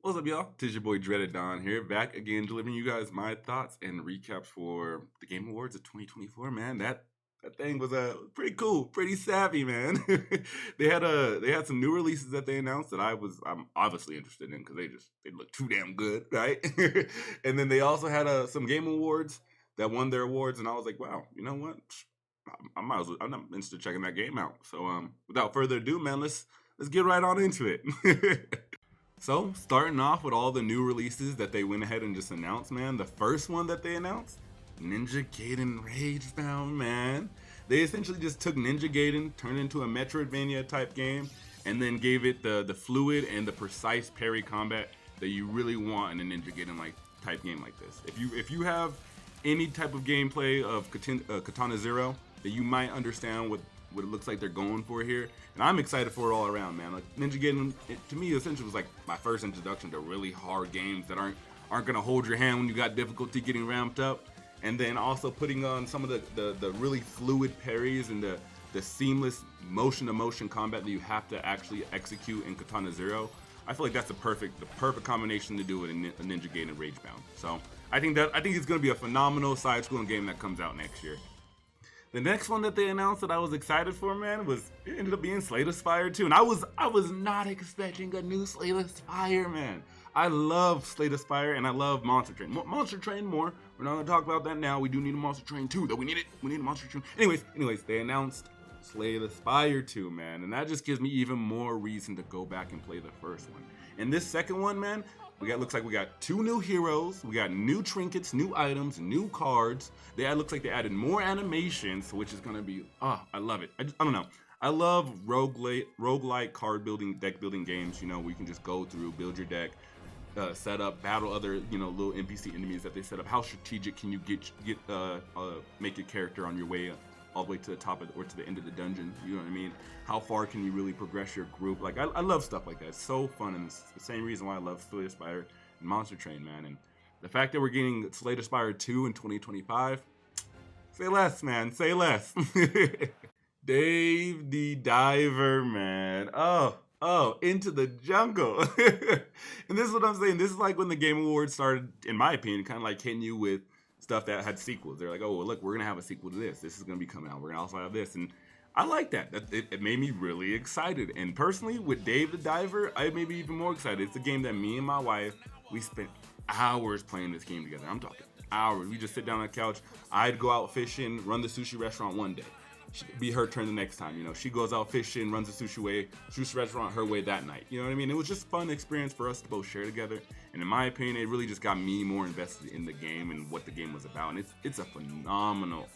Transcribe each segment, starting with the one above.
What's up, y'all? Tis your boy Dreaded Don here, back again delivering you guys my thoughts and recaps for the Game Awards of 2024. Man, that thing was pretty cool, pretty savvy, man. they had some new releases that they announced that I'm obviously interested in because they look too damn good, right? And then they also had some Game Awards that won their awards, and I was like, wow, you know what? I might as well. I'm interested in checking that game out. So without further ado, man, let's get right on into it. So, starting off with all the new releases that they went ahead and just announced, man. The first one that they announced, Ninja Gaiden Ragebound, man. They essentially just took Ninja Gaiden, turned it into a Metroidvania type game, and then gave it the fluid and the precise parry combat that you really want in a Ninja Gaiden like type game like this. If you have any type of gameplay of Katana Zero, that you might understand what it looks like they're going for here, and I'm excited for it all around, man. Like Ninja Gaiden, to me, essentially was like my first introduction to really hard games that aren't gonna hold your hand when you got difficulty getting ramped up, and then also putting on some of the really fluid parries and the seamless motion to motion combat that you have to actually execute in Katana Zero. I feel like that's the perfect combination to do it in a Ninja Gaiden Ragebound. So I think it's gonna be a phenomenal side-scrolling game that comes out next year. The next one that they announced that I was excited for, man, it ended up being Slay the Spire 2. And I was not expecting a new Slay the Spire, man. I love Slay the Spire and I love Monster Train. Monster Train more. We're not gonna talk about that now. We do need a Monster Train 2, though. We need it. We need a Monster Train. Anyways, they announced Slay the Spire 2, man. And that just gives me even more reason to go back and play the first one. And this second one, man, looks like we got 2 new heroes, we got new trinkets, new items, new cards. Looks like they added more animations, which is gonna be, I love it. I don't know. I love roguelike card building, deck building games, where you can just go through, build your deck, set up, battle other, little NPC enemies that they set up. How strategic can you make your character on your way all the way to the top or to the end of the dungeon? You know what I mean? How far can you really progress your group? Like, I love stuff like that. It's so fun, and it's the same reason why I love Slay the Spire and Monster Train, man. And the fact that we're getting Slay the Spire 2 in 2025, say less, man. Say less. Dave the Diver, man. Oh, Into the Jungle. And this is what I'm saying. This is like when the Game Awards started, in my opinion, kind of like hitting you with stuff that had sequels. They're like, oh, well, look, we're going to have a sequel to this. This is going to be coming out. We're going to also have this. And I like that. It made me really excited. And personally, with Dave the Diver, I made me even more excited. It's a game that me and my wife, we spent hours playing this game together. I'm talking hours. We just sit down on the couch. I'd go out fishing, run the sushi restaurant one day. It'd be her turn the next time. She goes out fishing, runs the sushi restaurant her way that night. You know what I mean? It was just a fun experience for us to both share together. And in my opinion, it really just got me more invested in the game and what the game was about. And it's a phenomenal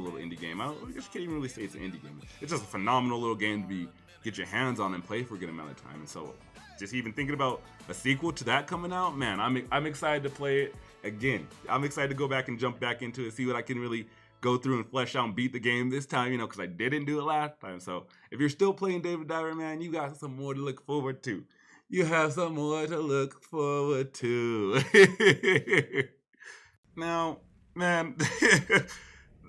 little indie game. I just can't even really say it's an indie game. It's just a phenomenal little game to get your hands on and play for a good amount of time. And so, just even thinking about a sequel to that coming out, man, I'm excited to play it again. I'm excited to go back and jump back into it, see what I can really go through and flesh out and beat the game this time, because I didn't do it last time. So if you're still playing David Diver, man, you got some more to look forward to. You have some more to look forward to. Now, man,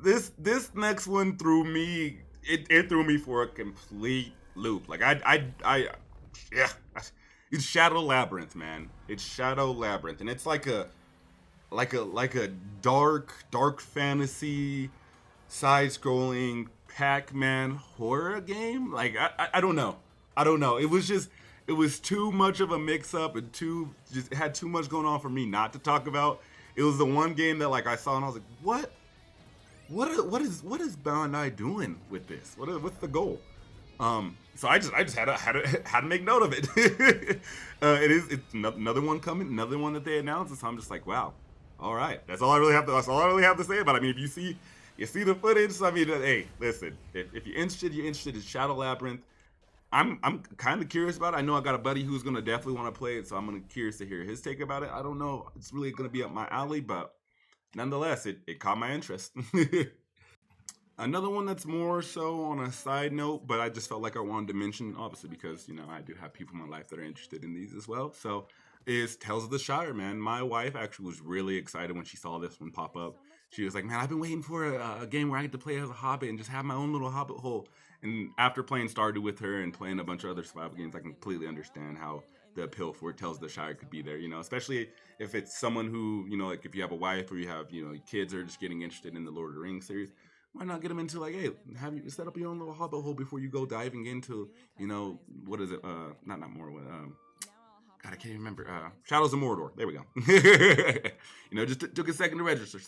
this next one threw me. It threw me for a complete loop. Like it's Shadow Labyrinth, man. It's Shadow Labyrinth, and it's like a dark fantasy side-scrolling Pac-Man horror game. Like I don't know. It was too much of a mix-up and it had too much going on for me not to talk about. It was the one game that like I saw and I was like, what is Bandai doing with this? What's the goal? So I just had to make note of it. It's another one coming, another one that they announced, and so I'm just like, wow. All right, that's all I really have to say about it. I mean, if you see the footage, I mean, hey, listen, if you're interested in Shadow Labyrinth. I'm kind of curious about it. I know I got a buddy who's gonna definitely want to play it, so I'm curious to hear his take about it. I don't know, it's really gonna be up my alley, but nonetheless, it caught my interest. Another one that's more so on a side note, but I just felt like I wanted to mention, obviously, because I do have people in my life that are interested in these as well. So is Tales of the Shire, man. My wife actually was really excited when she saw this one pop up. She was like, man, I've been waiting for a game where I get to play as a hobbit and just have my own little hobbit hole. And after playing Stardew with her and playing a bunch of other survival games, I completely understand how the appeal for Tales of the Shire could be there, you know, especially if it's someone who, you know, like if you have a wife or you have, you know, kids are just getting interested in the Lord of the Rings series. Why not get them into like, hey, have you set up your own little hobbit hole before you go diving into, you know, what is it? Not Morrowind. God, I can't even remember. Shadows of Mordor. There we go. You know, just took a second to register.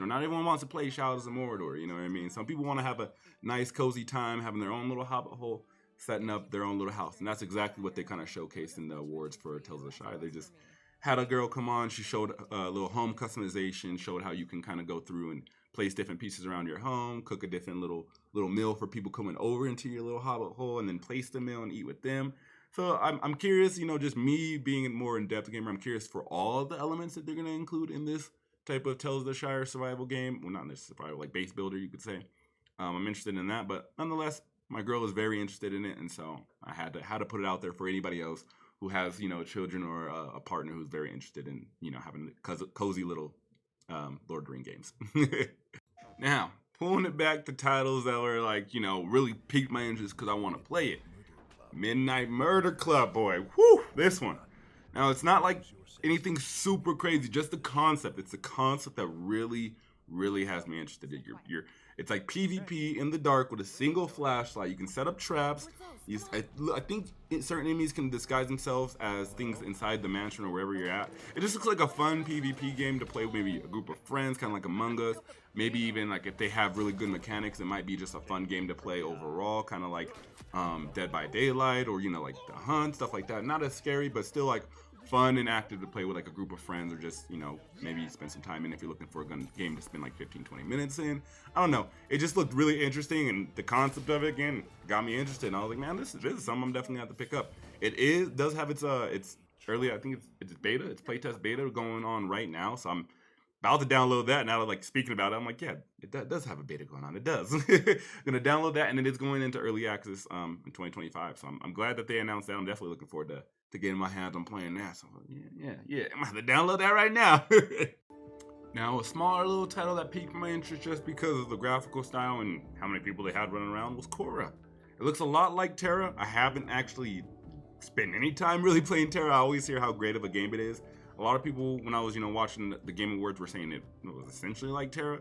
Not everyone wants to play Shadows of Mordor. You know what I mean? Some people want to have a nice, cozy time, having their own little hobbit hole, setting up their own little house. And that's exactly what they kind of showcased in the awards for Tales of the Shire. They just had a girl come on. She showed a little home customization, showed how you can kind of go through and place different pieces around your home, cook a different little meal for people coming over into your little hobbit hole, and then place the meal and eat with them. So I'm curious, you know, just me being a more in-depth gamer, I'm curious for all the elements that they're going to include in this type of Tales of the Shire survival game. Well, not necessarily survival, like base builder, you could say. I'm interested in that, but nonetheless, my girl is very interested in it, and so I had to put it out there for anybody else who has, you know, children or a partner who's very interested in, you know, having cozy little Lord of the Rings games. Now, pulling it back to titles that were like, you know, really piqued my interest because I want to play it. Midnight Murder Club, boy. Whew, this one. Now, it's not like anything super crazy, just the concept. It's the concept that really, really has me interested. It's like PvP in the dark with a single flashlight. You can set up traps. I think certain enemies can disguise themselves as things inside the mansion or wherever you're at. It just looks like a fun PvP game to play with maybe a group of friends, kind of like Among Us. Maybe even like if they have really good mechanics, it might be just a fun game to play overall, kind of like Dead by Daylight or, you know, like The Hunt, stuff like that. Not as scary, but still like fun and active to play with like a group of friends, or just, you know, maybe spend some time in if you're looking for a game to spend like 15-20 minutes in. I don't know, it just looked really interesting, and the concept of it again got me interested, and I was like, man, this is something I'm definitely gonna have to pick up. It does have its early, I think it's beta, it's playtest beta going on right now, so I'm about to download that. Now that, like, speaking about it, I'm like, yeah, it does have a beta going on. It does. Gonna download that, and it is going into early access in 2025. So I'm glad that they announced that. I'm definitely looking forward to getting my hands on playing that. So yeah. I'm gonna have to download that right now. Now, a smaller little title that piqued my interest just because of the graphical style and how many people they had running around was Korra. It looks a lot like Terra. I haven't actually spent any time really playing Terra. I always hear how great of a game it is. A lot of people, when I was, you know, watching the Game Awards, were saying it was essentially like Terra.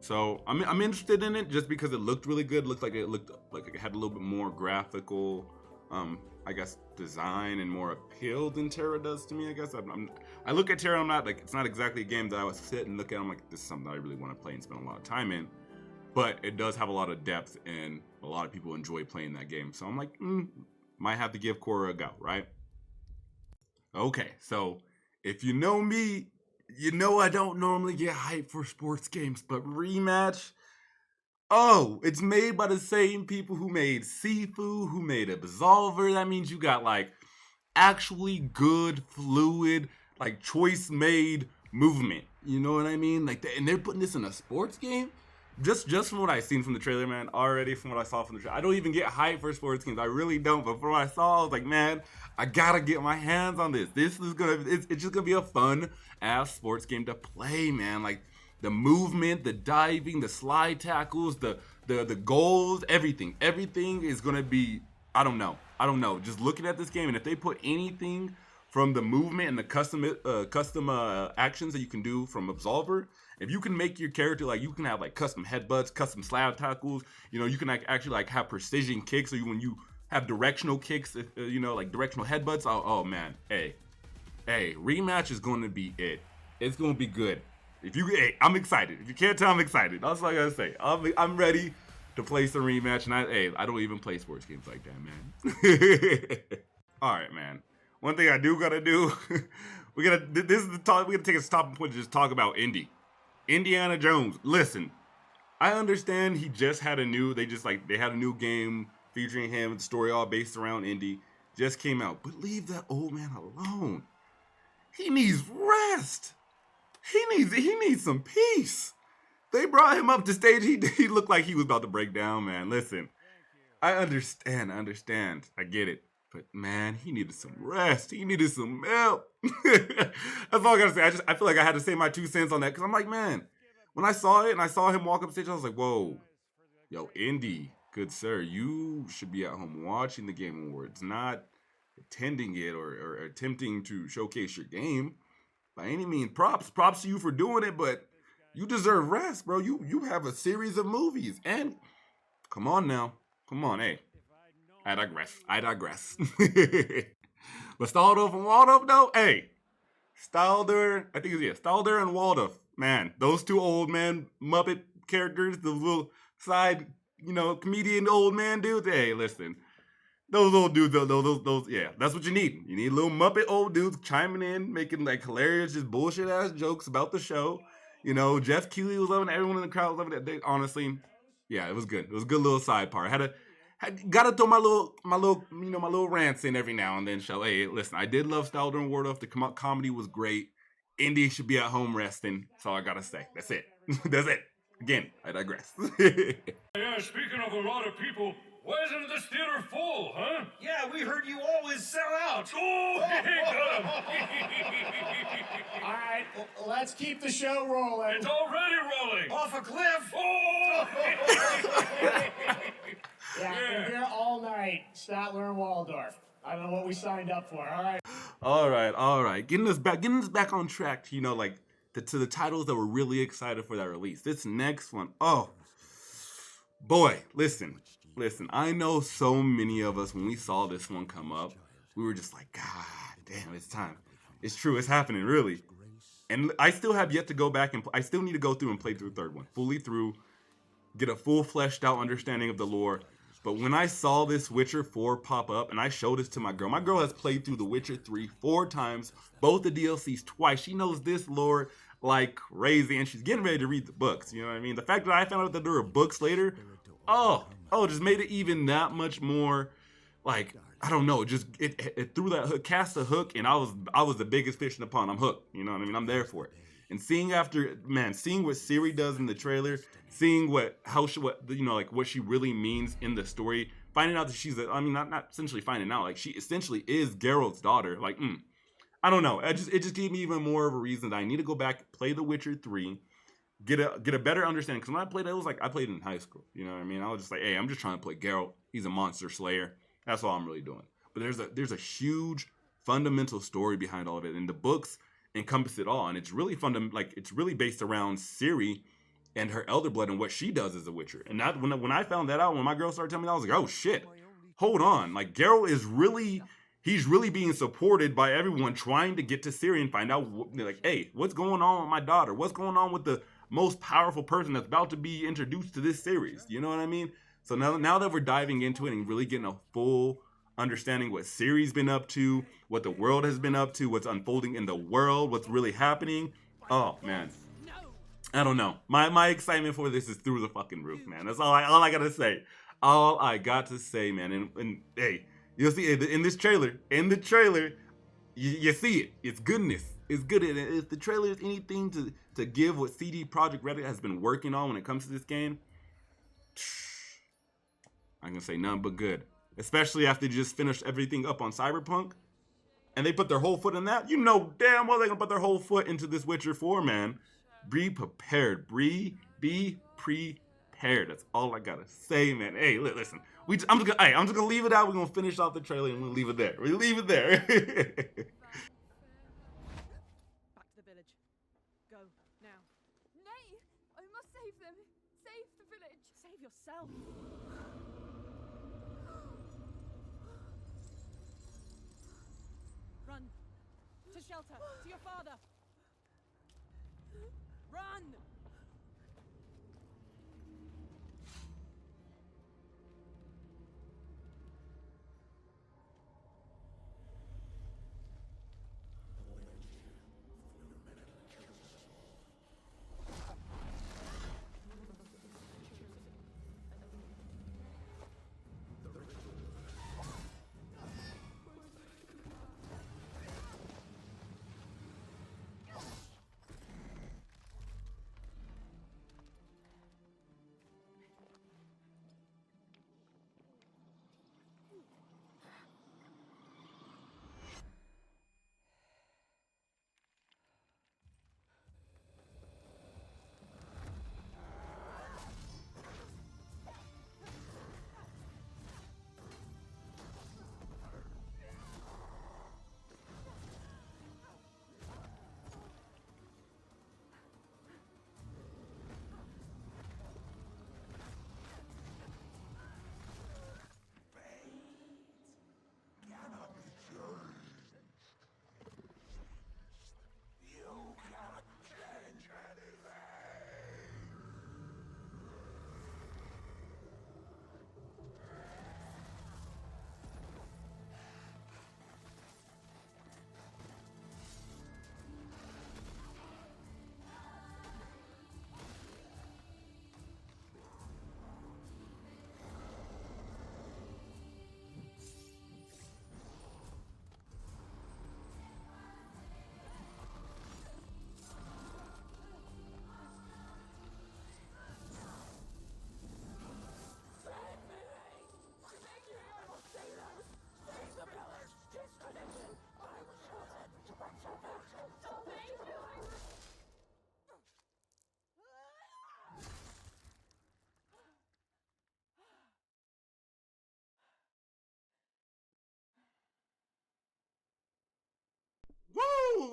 So I'm interested in it just because it looked really good. It looked like it had a little bit more graphical, I guess, design and more appeal than Terra does to me. I guess I look at Terra, I'm not like, it's not exactly a game that I would sit and look at. I'm like, this is something that I really want to play and spend a lot of time in. But it does have a lot of depth, and a lot of people enjoy playing that game. So I'm like, might have to give Korra a go, right? Okay, so if you know me, you know I don't normally get hyped for sports games, but Rematch, oh, it's made by the same people who made Sifu, who made Absolver. That means you got like actually good, fluid, like choice-made movement. You know what I mean? Like, and they're putting this in a sports game. Just from what I've seen from the trailer, man, already from what I saw from the trailer, I don't even get hyped for sports games. I really don't. But from what I saw, I was like, man, I gotta get my hands on this. It's just gonna be a fun ass sports game to play, man. Like the movement, the diving, the slide tackles, the goals, everything is gonna be, I don't know. Just looking at this game, and if they put anything from the movement and the custom actions that you can do from Absolver, if you can make your character, like, you can have like custom headbutts, custom slab tackles, you know, you can actually like have precision kicks, so when you have directional kicks, you know, like directional headbutts. Oh man, hey, Rematch is going to be it. It's going to be good. I'm excited. If you can't tell, I'm excited. That's all I gotta say. I'm ready to play some Rematch, and I don't even play sports games like that, man. All right, man. One thing I do gotta do, we're gonna take a stopping point to just talk about Indiana Jones. Listen, I understand he just had they had a new game featuring him, the story all based around Indy, just came out. But leave that old man alone. He needs rest. He needs some peace. They brought him up to stage. He looked like he was about to break down, man. Listen, I understand. I get it. But man, he needed some rest. He needed some help. That's all I gotta say. I feel like I had to say my 2 cents on that, because I'm like, man, when I saw it and I saw him walk up stage, I was like, whoa, yo, Indy, good sir, you should be at home watching the Game Awards, not attending it or attempting to showcase your game by any means. Props to you for doing it, but you deserve rest, bro. You have a series of movies, and come on now, come on, hey. I digress. But Stalder from Waldorf, though, hey, Stalder, I think it's Stalder and Waldorf, man, those two old man Muppet characters, the little side, comedian old man dudes. Hey, listen, those old dudes, those, yeah, that's what you need. You need little Muppet old dudes chiming in, making like hilarious, just bullshit ass jokes about the show. Jeff Keighley was loving it. Everyone in the crowd was loving it. Honestly, yeah, it was good. It was a good little side part. Gotta throw my little rants in every now and then. Hey, listen, I did love Stalder and Waldorf. The comedy was great. Indy should be at home resting. That's all I gotta say. That's it. That's it. Again, I digress. Yeah, speaking of a lot of people, why isn't this theater full, huh? Yeah, we heard you always sell out. Oh, got him. All right, let's keep the show rolling. It's already rolling. Off a cliff. Oh! Yeah, we're here all night, Statler and Waldorf. I don't know what we signed up for. All right. Getting us back on track. To the titles that we're really excited for that release. This next one, oh boy, listen. I know so many of us, when we saw this one come up, we were just like, God damn, it's time. It's true, it's happening, really. And I still have yet to go back and I still need to go through and play through the third one, fully through, get a full fleshed out understanding of the lore. But when I saw this Witcher 4 pop up, and I showed this to my girl has played through The Witcher 3 4 times, both the DLCs twice. She knows this lore like crazy, and she's getting ready to read the books. You know what I mean? The fact that I found out that there were books later, just made it even that much more, like, I don't know, just it threw that hook, cast a hook, and I was the biggest fish in the pond. I'm hooked. You know what I mean? I'm there for it. And seeing what Ciri does in the trailer, seeing what she really means in the story, finding out that she's not essentially finding out, like she essentially is Geralt's daughter. Like, I don't know. It just gave me even more of a reason that I need to go back, play The Witcher 3, get a better understanding. Because when I played it, was like I played it in high school. You know what I mean? I was just like, hey, I'm just trying to play Geralt. He's a monster slayer. That's all I'm really doing. But there's a huge fundamental story behind all of it, and the books encompass it all. And it's really it's really based around Ciri and her elder blood and what she does as a Witcher. And that when I found that out, when my girl started telling me that, I was like, oh shit, hold on. Like Geralt he's really being supported by everyone trying to get to Ciri and find out, like, hey, what's going on with my daughter? What's going on with the most powerful person that's about to be introduced to this series? You know what I mean? So now that we're diving into it and really getting a full understanding what Ciri's been up to, what the world has been up to, what's unfolding in the world, what's really happening. Oh, man. I don't know. My excitement for this is through the fucking roof, man. That's all I got to say. All I got to say, man. And hey, you'll see in the trailer, you see it. It's goodness. It's good. And if the trailer is anything to give what CD Projekt Red has been working on when it comes to this game, I'm going to say none but good. Especially after they just finished everything up on Cyberpunk. And they put their whole foot in that. You know damn well they're going to put their whole foot into this Witcher 4, man. Be prepared. Be prepared. That's all I got to say, man. Hey, listen. I'm just going to leave it out. We're going to finish off the trailer and we'll leave it there. We'll leave it there. Back to the village. Go, now. Nay! I must save them. Save the village. Save yourself. Run. To shelter. To your father. Run!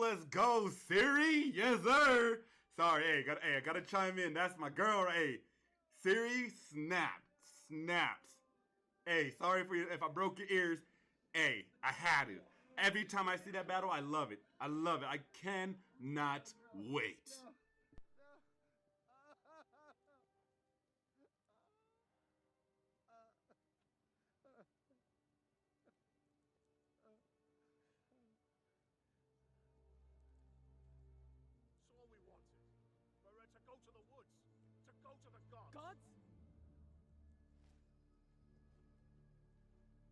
let's go, Siri. Yes, sir. Sorry, I gotta chime in. That's my girl. Hey, Siri, snaps. Hey, sorry for you if I broke your ears. Hey, I had it. Every time I see that battle, I love it. I cannot wait. Gods?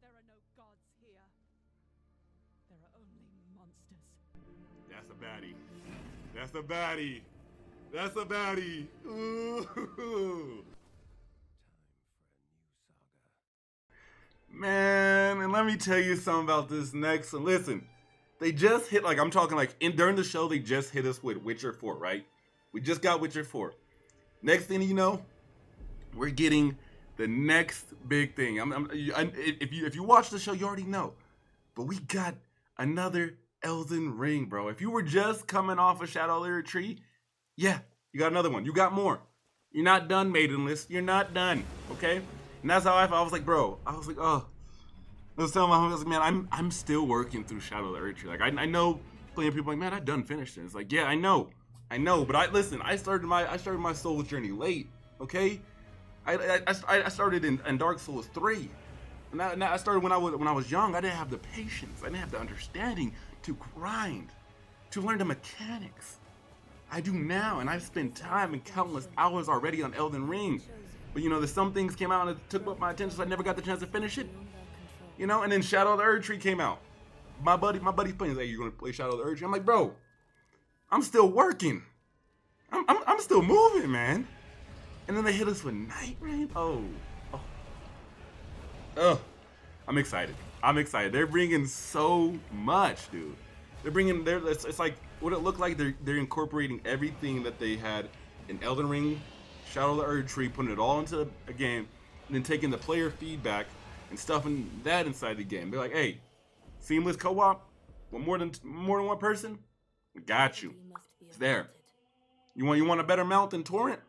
There are no gods here. There are only monsters. That's a baddie. That's a baddie. Ooh. Man, and let me tell you something about this next one. Listen, they just hit, like I'm talking like during the show, they just hit us with Witcher 4, right? We just got Witcher 4. Next thing you know, we're getting the next big thing. If you watch the show, you already know. But we got another Elden Ring, bro. If you were just coming off of Shadow of the Tree, yeah, you got another one. You got more. You're not done, Maidenless. You're not done, okay? And that's how I felt. I was like, bro. I was like, oh. I was telling my homie, I was like, man, I'm still working through Shadow of the Tree. Like, I know plenty of people like, man, I done finished it. It's like, yeah, I know, but I started my Souls journey late, okay? I started in Dark Souls 3. And I started when I was young. I didn't have the patience. I didn't have the understanding to grind, to learn the mechanics. I do now, and I've spent time and countless hours already on Elden Ring. But you know, there's some things came out and it took up my attention, so I never got the chance to finish it. You know, and then Shadow of the Tree came out. My buddy's playing. He's like, "You gonna play Shadow of the Tree?" I'm like, "Bro, I'm still working. I'm still moving, man." And then they hit us with Night Rain. Oh. I'm excited. They're bringing so much, dude. It's like what it looked like. They're incorporating everything that they had in Elden Ring, Shadow of the Tree, putting it all into a game, and then taking the player feedback and stuffing that inside the game. They're like, hey, seamless co-op with more than one person? We got you. It's there. You want a better mount than Torrent?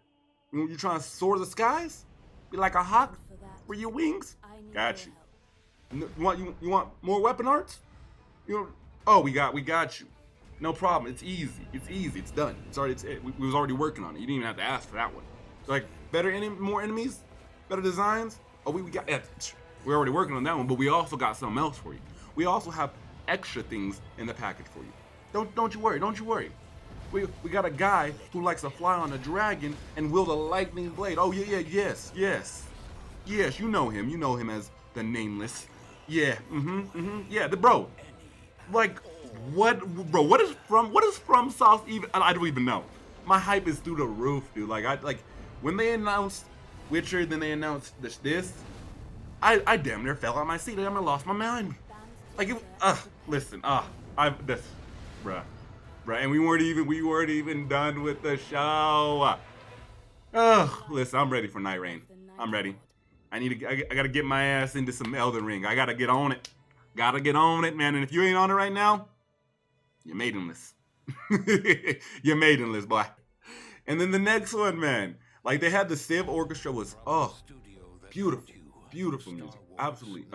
You trying to soar the skies? Be like a hawk with your wings? Got you. You want more weapon arts? We got you. No problem. It's easy. It's done. We was already working on it. You didn't even have to ask for that one. Like more enemies, better designs. We got. We're already working on that one, but we also got something else for you. We also have extra things in the package for you. Don't you worry. We got a guy who likes to fly on a dragon and wield a lightning blade. Oh yes. You know him as the Nameless. Yeah, yeah, bro. Like, what is from Sauce even? I don't even know. My hype is through the roof, dude. Like when they announced Witcher, then they announced this. I damn near fell out my seat. I damn near lost my mind. Like, bruh, and we weren't even done with the show. Listen, I'm ready for Night Rain. I'm ready. I gotta get my ass into some Elden Ring. I gotta get on it. Man. And if you ain't on it right now, you're maidenless. You're maidenless, boy. And then the next one, man. Like, they had the Civ Orchestra was, beautiful music. Absolutely.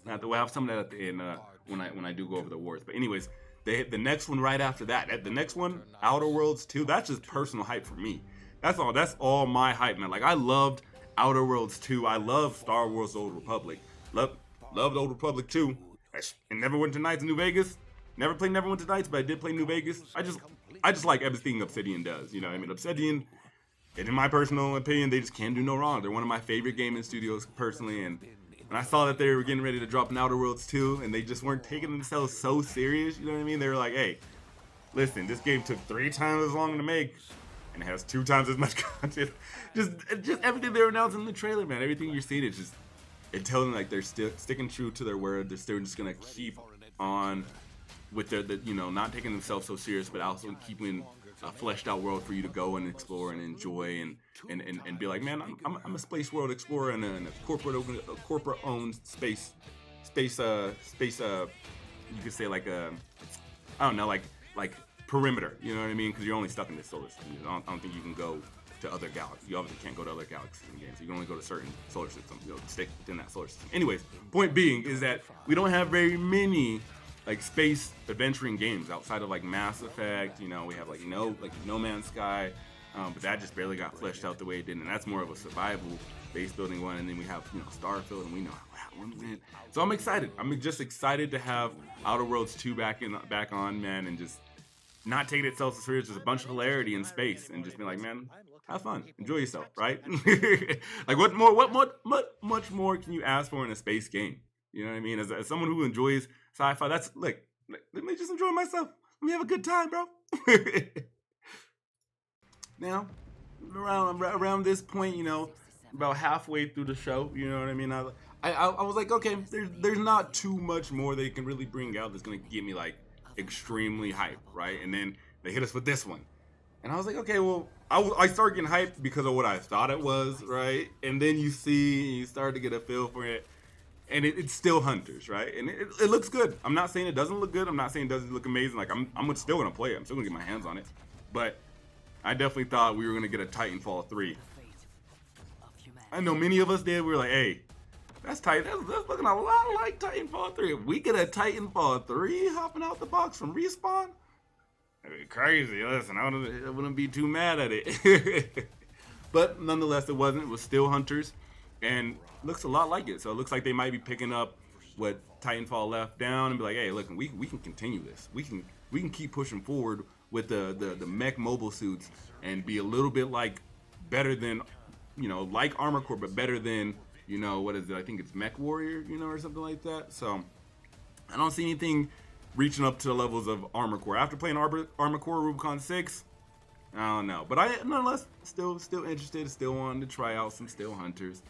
We'll have some of that at the end when I do go over the awards. But anyways, the next one right after that. The next one, Outerworlds 2, that's just personal hype for me. That's all my hype, man. Like, I loved Outerworlds 2. I love Star Wars Old Republic. Loved Old Republic 2. And Neverwinter Nights in New Vegas. Never played Neverwinter Nights, but I did play New Vegas. I just like everything Obsidian does. You know what I mean? Obsidian, in my personal opinion, they just can't do no wrong. They're one of my favorite gaming studios personally. And when I saw that they were getting ready to drop an Outerworlds 2 and they just weren't taking themselves so serious, you know what I mean? They were like, hey, listen, this game took 3 times as long to make. And it has 2 times as much content. Just everything they're announcing in the trailer, man. Everything you're seeing, it tells them like they're still sticking true to their word. They're still just gonna keep on with their not taking themselves so serious, but also keeping a fleshed out world for you to go and explore and enjoy and be like, man, I'm a space world explorer and a corporate owned space. You could say like I don't know, like perimeter. You know what I mean? Because you're only stuck in this solar system. I don't think you can go to other galaxies. You obviously can't go to other galaxies in the game, so you can only go to certain solar systems. Stick within that solar system. Anyways, point being is that we don't have very many like space adventuring games outside of like Mass Effect. We have like No Man's Sky, but that just barely got fleshed out the way it did, and that's more of a survival base building one. And then we have Starfield, and we know how that one went. So I'm excited. I'm just excited to have Outerworlds 2 back on, man, and just not taking itself so serious, just a bunch of hilarity in space, and just be like, man, have fun, enjoy yourself, right? Like what much more can you ask for in a space game? You know what I mean? As someone who enjoys sci-fi, that's like, let me just enjoy myself. Let me have a good time, bro. Now, around this point, about halfway through the show, you know what I mean? I was like, okay, there's not too much more they can really bring out that's gonna get me like extremely hyped, right? And then they hit us with this one, and I was like, okay, well, I started getting hyped because of what I thought it was, right? And then you start to get a feel for it, and it's still Hunters, right? And it looks good. I'm not saying it doesn't look good. I'm not saying it doesn't look amazing. Like I'm still gonna play it. I'm still gonna get my hands on it, but I definitely thought we were gonna get a Titanfall 3. I know many of us did. We were like, hey, that's tight. That's looking a lot like Titanfall 3. If we get a Titanfall 3 hopping out the box from Respawn, that'd be crazy. Listen, I wouldn't be too mad at it. But nonetheless, it wasn't. It was still Hunters, and looks a lot like it. So it looks like they might be picking up what Titanfall left down and be like, hey, look, we can continue this. We can keep pushing forward with the mech mobile suits and be a little bit like better than, like Armor Core, but better than, what is it? I think it's Mech Warrior, or something like that. So I don't see anything reaching up to the levels of Armor Core. After playing Armor Core Rubicon 6, I don't know. But I, nonetheless, still interested, still wanting to try out some Still Hunters.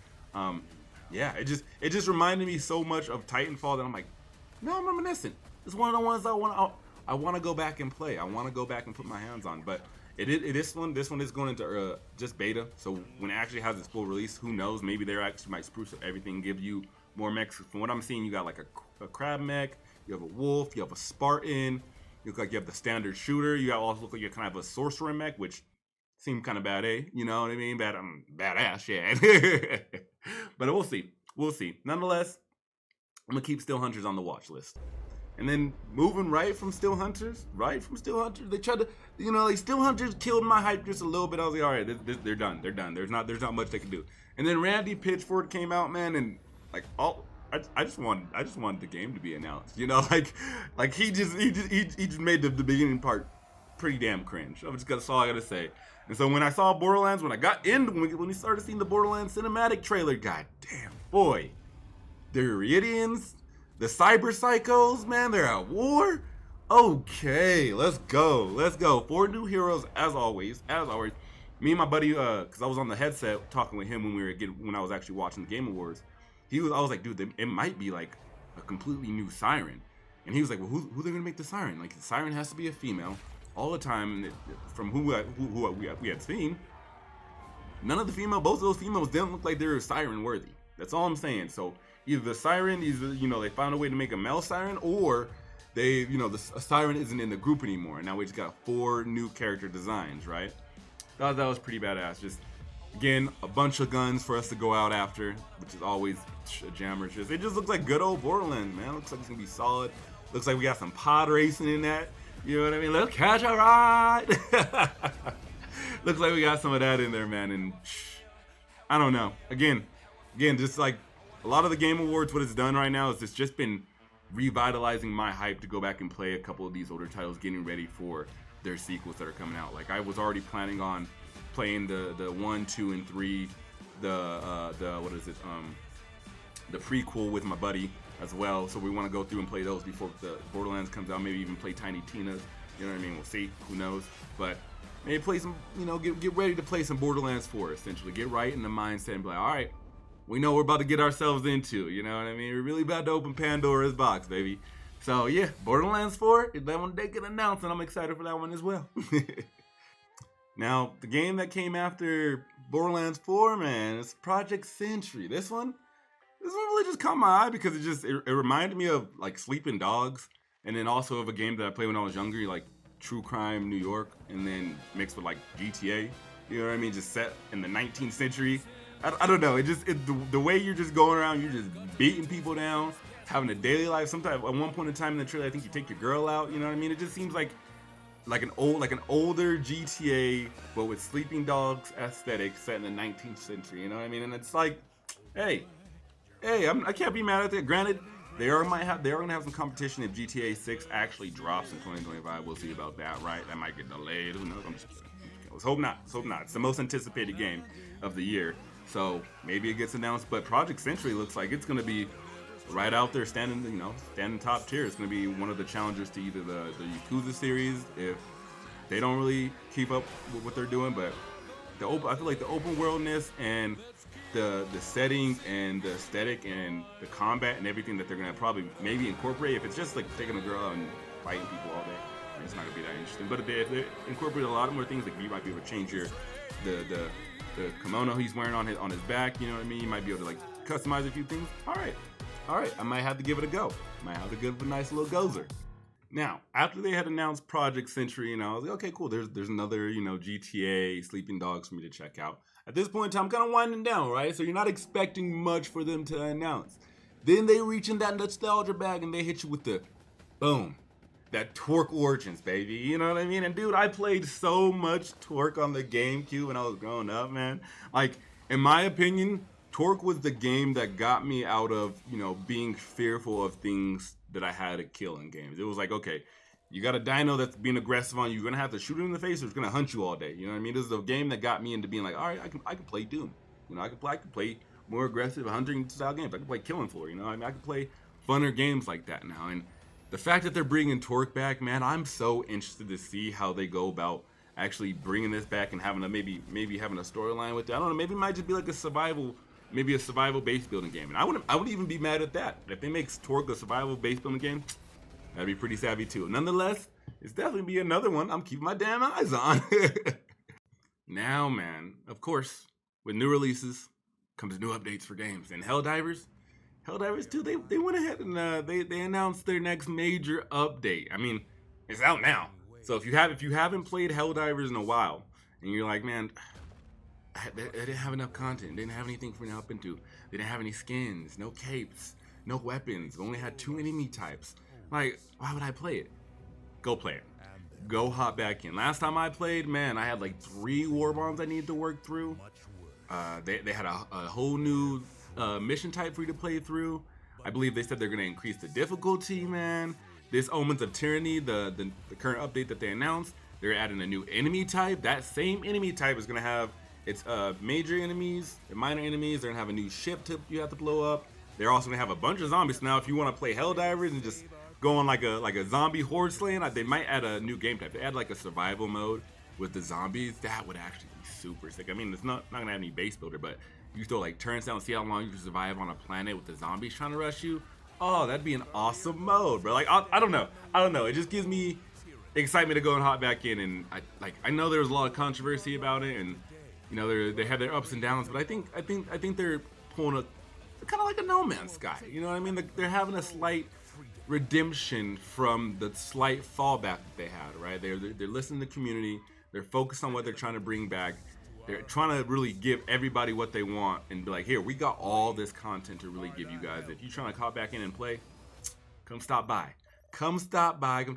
Yeah, it just reminded me so much of Titanfall that I'm like, no, I'm reminiscent. It's one of the ones I want to go back and play. I want to go back and put my hands on. But this one is going into just beta. So when it actually has its full release, who knows? Maybe they actually might spruce up everything, give you more mechs. From what I'm seeing, you got like a crab mech, you have a wolf, you have a Spartan, you look like you have the standard shooter. You also look like you kind of have a sorcerer mech, which seemed kind of bad, you know what I mean? Badass, yeah. But we'll see. Nonetheless, I'm gonna keep Still Hunters on the watch list. And then moving right from Still Hunters, they tried to, like Still Hunters killed my hype just a little bit. I was like, all right, they're done. There's not much they can do. And then Randy Pitchford came out, man, and like I just wanted the game to be announced. Like he just made the beginning part pretty damn cringe. That's all I gotta say. And so when I saw Borderlands, when we started seeing the Borderlands cinematic trailer, god damn, boy, the Iridians, the Cyber Psychos, man, they're at war. Okay, let's go. 4 new heroes as always. Me and my buddy, because I was on the headset talking with him when I was actually watching the Game Awards. I was like, dude, it might be like a completely new Siren. And he was like, well, who they gonna make the Siren? Like, the Siren has to be a female all the time. And from who we had seen, both of those females didn't look like they were Siren worthy. That's all I'm saying. So either the Siren, they found a way to make a male Siren, or they, the Siren isn't in the group anymore. And now we just got 4 new character designs, right? That was pretty badass. Just, again, a bunch of guns for us to go out after, which is always a jammer. It just looks like good old Borderlands, man. Looks like it's gonna be solid. Looks like we got some pod racing in that. You know what I mean? Let's catch a ride. Looks like we got some of that in there, man. And I don't know. Again, just like a lot of the Game Awards, what it's done right now is it's just been revitalizing my hype to go back and play a couple of these older titles, getting ready for their sequels that are coming out. Like, I was already planning on playing the 1, 2, and 3, the prequel with my buddy as well. So we want to go through and play those before the Borderlands comes out. Maybe even play Tiny Tina's. You know what I mean? We'll see. Who knows? But maybe play some. Get ready to play some Borderlands 4. Essentially, get right in the mindset and be like, all right, we know what we're about to get ourselves into. You know what I mean? We're really about to open Pandora's box, baby. So yeah, Borderlands 4. If that one they can announce, and I'm excited for that one as well. Now, the game that came after Borderlands 4, man, is Project Sentry. This one really just caught my eye because it reminded me of like Sleeping Dogs, and then also of a game that I played when I was younger, like true crime New York, and then mixed with like GTA. You know what I mean? Just set in the 19th century. I don't know. The way you're just going around, you're just beating people down, having a daily life. Sometimes at one point in time in the trailer, I think you take your girl out. You know what I mean? It just seems like an older GTA, but with sleeping dogs aesthetic set in the 19th century. You know what I mean? And it's like, hey, I can't be mad at that. Granted, they are gonna have some competition if GTA 6 actually drops in 2025. We'll see about that, right? That might get delayed. Who knows? I'm just kidding. Let's hope not. Let's hope not. It's the most anticipated game of the year, so maybe it gets announced. But Project Century looks like it's gonna be right out there, standing top tier. It's gonna be one of the challengers to either the Yakuza series if they don't really keep up with what they're doing. But I feel like the open worldness and the settings and the aesthetic and the combat and everything that they're gonna probably maybe incorporate. If it's just like taking a girl out and fighting people all day, it's not gonna be that interesting. But if they incorporate a lot more things, like you might be able to change the kimono he's wearing on his back. You know what I mean? You might be able to like customize a few things. All right. I might have to give it a go. Might have to give it a nice little gozer. Now, after they had announced Project Century, I was like, okay, cool. There's another GTA Sleeping Dogs for me to check out. At this point in time, I'm kind of winding down, right? So you're not expecting much for them to announce. Then they reach in that nostalgia bag and they hit you with the boom. That Turok Origins, baby. You know what I mean? And dude, I played so much Turok on the GameCube when I was growing up, man. Like, in my opinion, Turok was the game that got me out of, being fearful of things that I had to kill in games. It was like, okay, you got a dino that's being aggressive on you. You're going to have to shoot it in the face or it's going to hunt you all day. You know what I mean? This is a game that got me into being like, all right, I can play Doom. I can play more aggressive hunting style games. I can play Killing Floor. I can play funner games like that now. And the fact that they're bringing Turok back, man, I'm so interested to see how they go about actually bringing this back and having maybe having a storyline with it. I don't know. Maybe it might just be like a survival based building game. And I wouldn't even be mad at that. If they make Turok a survival based building game, that'd be pretty savvy too. Nonetheless, it's definitely be another one I'm keeping my damn eyes on. Now, man, of course, with new releases comes new updates for games. And Helldivers 2, they went ahead and they announced their next major update. I mean, it's out now. So if you haven't played Helldivers in a while, and you're like, man, they didn't have enough content. They didn't have anything for me to hop into. They didn't have any skins, no capes, no weapons. They only had 2 enemy types. Like, why would I play it? Go play it. Go hop back in. Last time I played, man, I had like 3 war bombs I needed to work through. They had a whole new mission type for you to play through. I believe they said they're going to increase the difficulty, man. This Omens of Tyranny, the current update that they announced, they're adding a new enemy type. That same enemy type is going to have its major enemies and minor enemies. They're going to have a new ship you have to blow up. They're also going to have a bunch of zombies. Now, if you want to play Helldivers and just go on like a zombie horde slaying, they might add a new game type. They add like a survival mode with the zombies. That would actually be super sick. I mean, it's not going to have any base builder, but you throw like turns down and see how long you can survive on a planet with the zombies trying to rush you. Oh, that'd be an awesome mode, bro. Like, I don't know. It just gives me excitement to go and hop back in. And I know there was a lot of controversy about it, and they had their ups and downs, but I think they're pulling a kind of like a No Man's Sky. You know what I mean? They're having a slight redemption from the slight fallback that they had, right? They're listening to the community. They're focused on what they're trying to bring back. They're trying to really give everybody what they want and be like, here, we got all this content to really give you guys. If you're trying to hop back in and play, come stop by. Come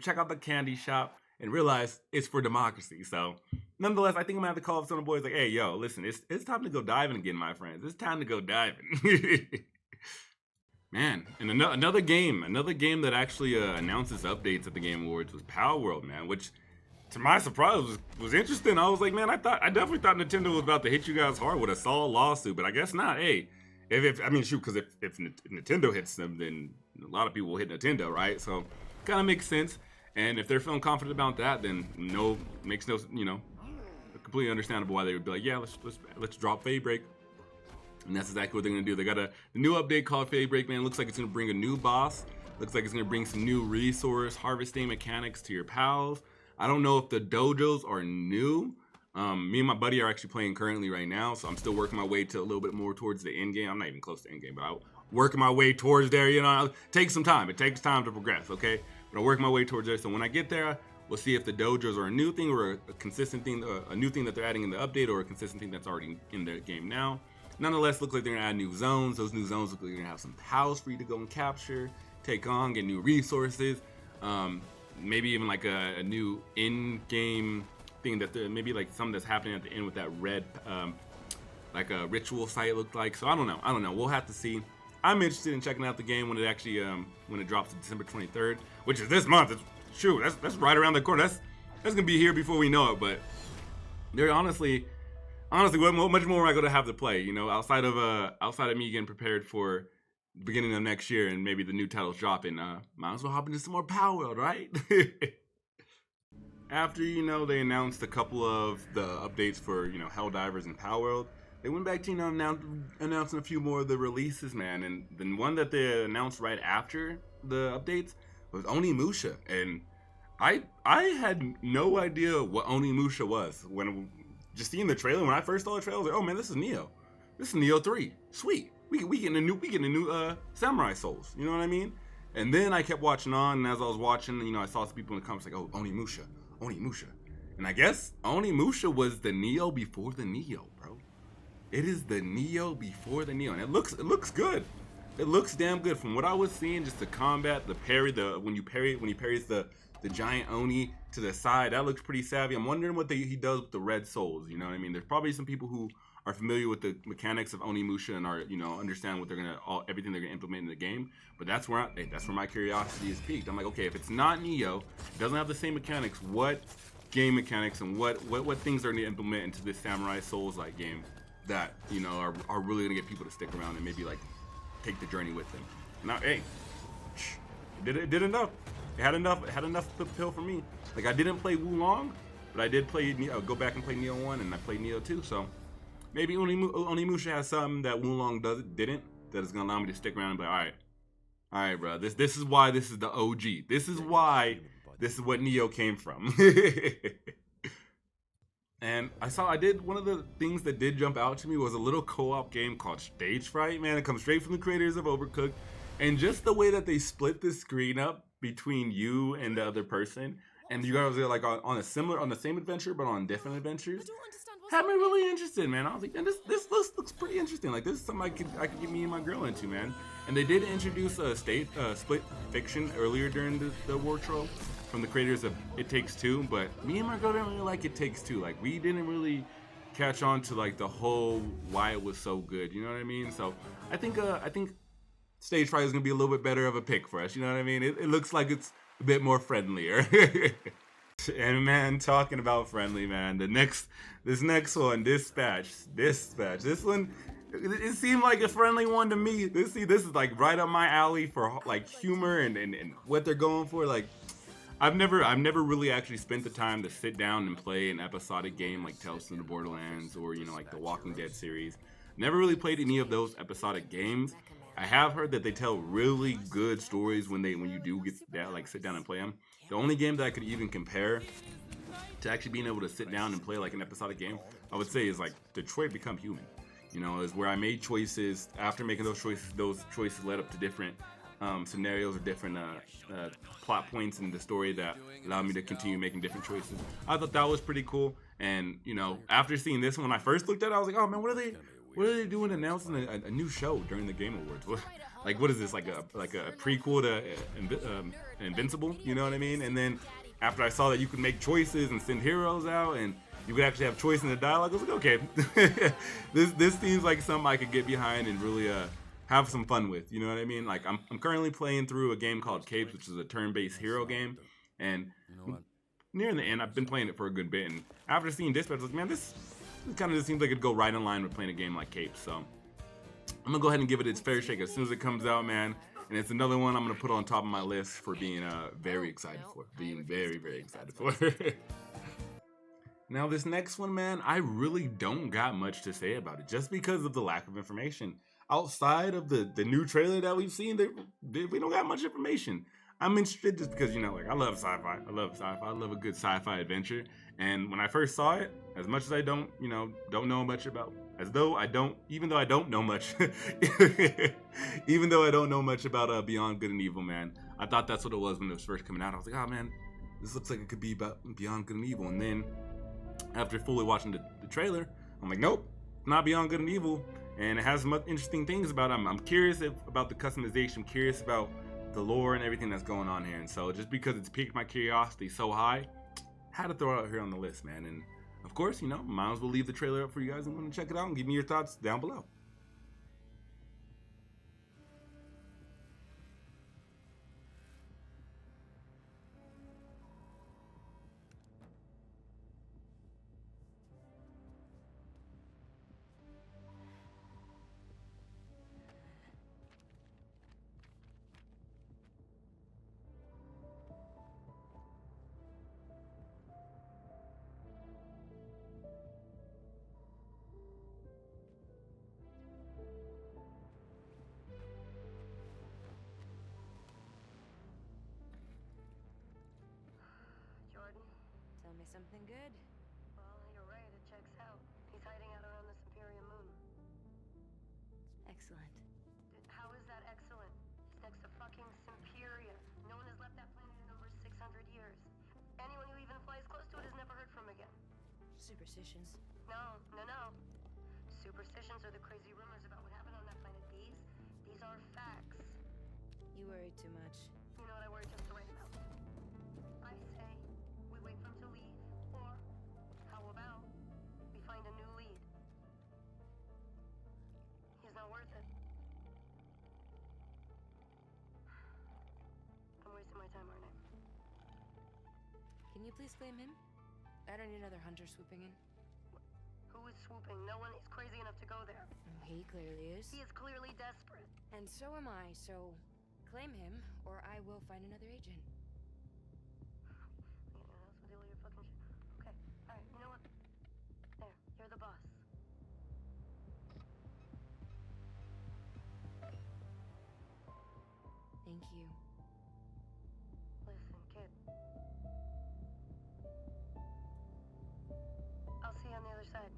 check out the candy shop and realize it's for democracy. So nonetheless, I think I'm gonna have to call up some of the boys like, hey, yo, listen, it's time to go diving again, my friends. It's time to go diving. Man, and another game that actually announces updates at the Game Awards was Palworld, man, which to my surprise was interesting. I was like, man, I definitely thought Nintendo was about to hit you guys hard with a solid lawsuit, but I guess not. Hey, if Nintendo hits them, then a lot of people will hit Nintendo, right? So kind of makes sense. And if they're feeling confident about that, then completely understandable why they would be like, yeah, let's drop Feybreak. And that's exactly what they're gonna do. They got a new update called Feybreak, man. Looks like it's gonna bring a new boss. Looks like it's gonna bring some new resource harvesting mechanics to your pals. I don't know if the dojos are new. Me and my buddy are actually playing currently right now, so I'm still working my way to a little bit more towards the end game. I'm not even close to end game, but I'm working my way towards there. It takes some time. It takes time to progress, okay? But I'm working my way towards there. So when I get there, We'll see if the dojos are a new thing or a consistent thing, a new thing that they're adding in the update, or a consistent thing that's already in the game now. Nonetheless, looks like they're gonna add new zones. Those new zones look like they're gonna have some pals for you to go and capture, take on, get new resources. Maybe even like a new in-game thing that maybe like something that's happening at the end with that red, like a ritual site looked like. So I don't know. We'll have to see. I'm interested in checking out the game when it actually when it drops December 23rd, which is this month. Shoot, that's right around the corner. That's gonna be here before we know it. But there honestly, what much more am I gonna have to play? You know, outside of me getting prepared for the beginning of next year and maybe the new titles dropping. Might as well hop into some more Palworld, right? After they announced a couple of the updates for Helldivers and Palworld, they went back to announcing a few more of the releases, man. And the one that they announced right after the updates was Onimusha, and I had no idea what Onimusha was when just seeing the trailer. When I first saw the trailer, I was like, oh man, this is Neo. This is Neo 3. Sweet. We getting a new Samurai Souls. You know what I mean? And then I kept watching on, and as I was watching, I saw some people in the comments like, oh, Onimusha. And I guess Onimusha was the Neo before the Neo, bro. It is the Neo before the Neo, and it looks good. It looks damn good from what I was seeing. Just the combat, the parry, when he parries the giant Oni to the side, that looks pretty savvy. I'm wondering what he does with the red souls. You know what I mean? There's probably some people who are familiar with the mechanics of Onimusha and are understand what everything they're gonna implement in the game. But that's where my curiosity is piqued. I'm like, okay, if it's not Neo, it doesn't have the same mechanics. What game mechanics and what things are gonna implement into this Samurai Souls like game that are really gonna get people to stick around and maybe like take the journey with them. Now, hey, it did enough. It had enough to pill for me. Like, I didn't play Wulong, but I did play go back and play Neo 1, and I played Neo 2. So maybe Onimusha has something that Wulong didn't, that is gonna allow me to stick around and be like, all right, bro. This is why this is the OG. This is why this is what Neo came from. And I did one of the things that did jump out to me was a little co-op game called Stage Fright, man. It comes straight from the creators of Overcooked. And just the way that they split the screen up between you and the other person, and you guys are like on the same adventure but on different adventures, had me really interested, man. I was like, man, this looks pretty interesting. Like, this is something I could get me and my girl into, man. And they did introduce a split fiction earlier during the War Troll from the creators of It Takes Two, but me and my girl didn't really like It Takes Two. Like, we didn't really catch on to like the whole why it was so good. You know what I mean? So I think Stage Fright is gonna be a little bit better of a pick for us. You know what I mean? It looks like it's a bit more friendlier. And man, talking about friendly, man, this next one, Dispatch. This one, it seemed like a friendly one to me. This is like right up my alley for like humor and what they're going for. Like, I've never really actually spent the time to sit down and play an episodic game like Tales from the Borderlands or like the Walking Dead series. Never really played any of those episodic games. I have heard that they tell really good stories when you do get that, like, sit down and play them. The only game that I could even compare to actually being able to sit down and play like an episodic game, I would say, is like Detroit Become Human. Is where I made choices. After making those choices led up to different scenarios or different plot points in the story that allowed me to continue making different choices. I thought that was pretty cool. And after seeing this one, when I first looked at it, I was like, oh man, what are they doing announcing a new show during the Game Awards? What is this, like a prequel to Invincible? You know what I mean? And then after I saw that you could make choices and send heroes out, and you could actually have choice in the dialogue, I was like, okay, this seems like something I could get behind and really have some fun with. You know what I mean? Like, I'm currently playing through a game called Capes, which is a turn-based hero game, and near the end, I've been playing it for a good bit, and after seeing Dispatch, I was like, man, this kind of just seems like it'd go right in line with playing a game like Capes. So I'm gonna go ahead and give it its fair shake as soon as it comes out, man. And it's another one I'm gonna put on top of my list for being very excited for. Being very, very excited for. Now this next one, man, I really don't got much to say about it, just because of the lack of information. Outside of the new trailer that we've seen, we don't got much information. I'm interested just because, like, I love sci-fi. I love a good sci-fi adventure. And when I first saw it, as much as I don't know much about, even though I don't know much about Beyond Good and Evil, man, I thought that's what it was when it was first coming out. I was like, oh man, this looks like it could be about Beyond Good and Evil. And then after fully watching the trailer, I'm like, nope, not Beyond Good and Evil. And it has some interesting things about it. I'm curious about the customization. I'm curious about the lore and everything that's going on here. And so just because it's piqued my curiosity so high, had to throw it out here on the list, man. And of course, you know, might as well leave the trailer up for you guys and want to check it out and give me your thoughts down below. Tell me something good. Well, you're right, it checks out. He's hiding out around the Superior Moon. Excellent. How is that excellent? He's next to fucking Superior. No one has left that planet in over 600 years. Anyone who even flies close to it is never heard from again. Superstitions. No. Superstitions are the crazy rumors about what happened on that planet. These are facts. You worry too much. You know what I worry just the right amount. I say we wait for him to leave, or how about we find a new lead? He's not worth it. I'm wasting my time, aren't I? Can you please claim him? I don't need another hunter swooping in. Who is swooping? No one is crazy enough to go there. He clearly is. He is clearly desperate. And so am I, so claim him, or I will find another agent. Anyone else with all your fucking shit? Okay, alright, you know what? There, you're the boss. Thank you. Listen, kid. I'll see you on the other side.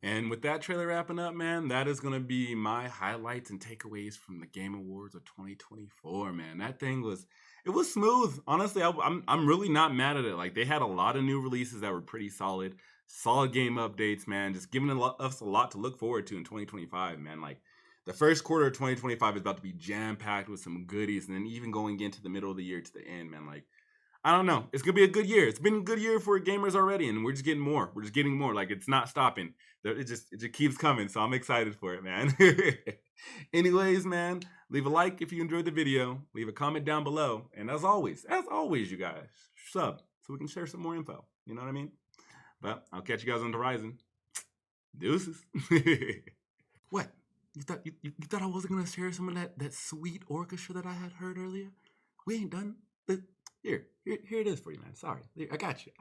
And with that trailer wrapping up, man, that is going to be my highlights and takeaways from the Game Awards of 2024, man. That thing was, it was smooth. Honestly, I'm really not mad at it. Like, they had a lot of new releases that were pretty solid game updates, man. Just giving us a lot to look forward to in 2025, man. Like, the first quarter of 2025 is about to be jam-packed with some goodies, and then even going into the middle of the year to the end, man. Like, I don't know. It's going to be a good year. It's been a good year for gamers already, and we're just getting more. We're just getting more. Like, it's not stopping. It just keeps coming, so I'm excited for it, man. Anyways, man, leave a like if you enjoyed the video. Leave a comment down below. And as always, you guys, sub so we can share some more info. You know what I mean? But I'll catch you guys on the horizon. Deuces. What? You thought I wasn't going to share some of that sweet orchestra that I had heard earlier? We ain't done. Here it is for you, man. Sorry. I got you.